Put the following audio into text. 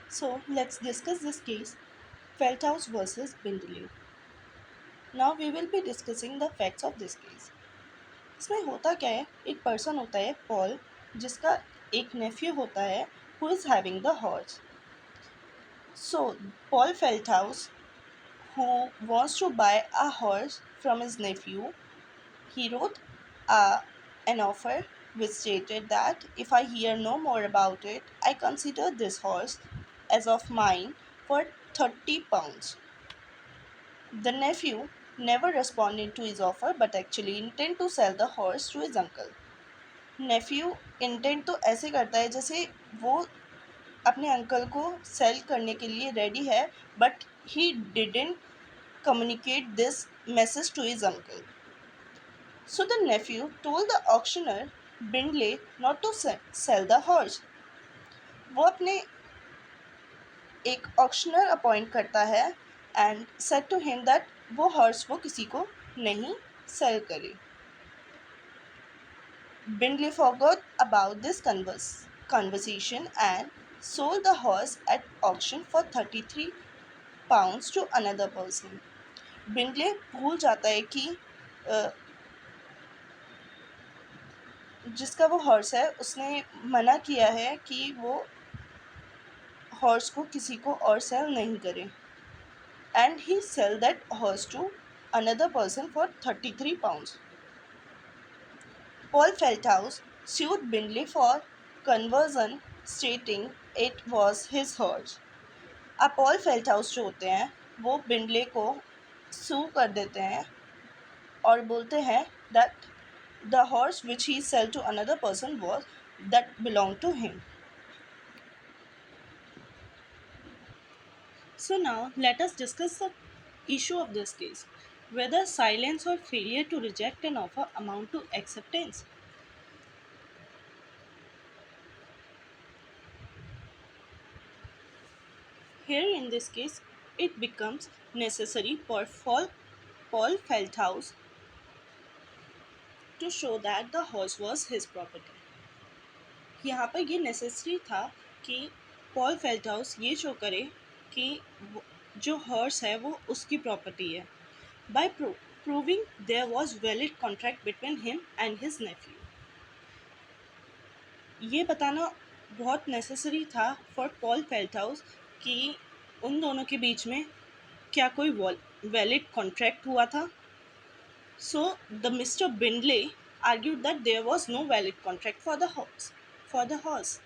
So let's discuss this case, Feldhaus versus Bindley. Now we will be discussing the facts of this case. इसमें होता क्या है, एक person होता है पॉल, जिसका एक नेफ्यू होता है who is having the horse. So Paul Feldhaus, who wants to buy a horse from his nephew, he wrote uh, an offer which stated that if I hear no more about it, I consider this horse as of mine for £30. The nephew never responded to his offer but actually intended to sell the horse to his uncle. Nephew intent तो ऐसे करता है जैसे वो अपने uncle को cell करने के लिए रेडी है, but he didn't communicate this message to his uncle. So the nephew told the auctioneer Bindley not to sell the horse. वो अपने एक ऑक्शनर अपॉइंट करता है and said to him that वो हॉर्स वो किसी को नहीं सेल करे. Bindley forgot about this conversation and sold the horse at auction for £33 to another person. Bindley भूल जाता है कि जिसका वो हॉर्स है उसने मना किया है कि वो हॉर्स को किसी को और सेल नहीं करे, and he sell that horse to another person for £33. Paul Feldhaus sued Bindley for conversion, stating it was his horse. अब पॉल फेल्टहाउस जो होते हैं वो बिंडले को सू कर देते हैं और बोलते हैं that the horse which he sell to another person was that belong to him. So now let us discuss the issue of this case, whether silence or failure to reject an offer amount to acceptance. Here in this case, it becomes necessary for Paul Feldhaus to show that the horse was his property. यहाँ पर ये necessary था कि Paul फेल्टहाउस ये show करे कि जो horse है वो उसकी प्रॉपर्टी है, by proving there was valid contract between him and his nephew. ये बताना बहुत नेसेसरी था फॉर पॉल फेल्टहाउस कि उन दोनों के बीच में क्या कोई वैलिड कॉन्ट्रैक्ट हुआ था. So the mister Bindley argued that there was no valid contract for the horse.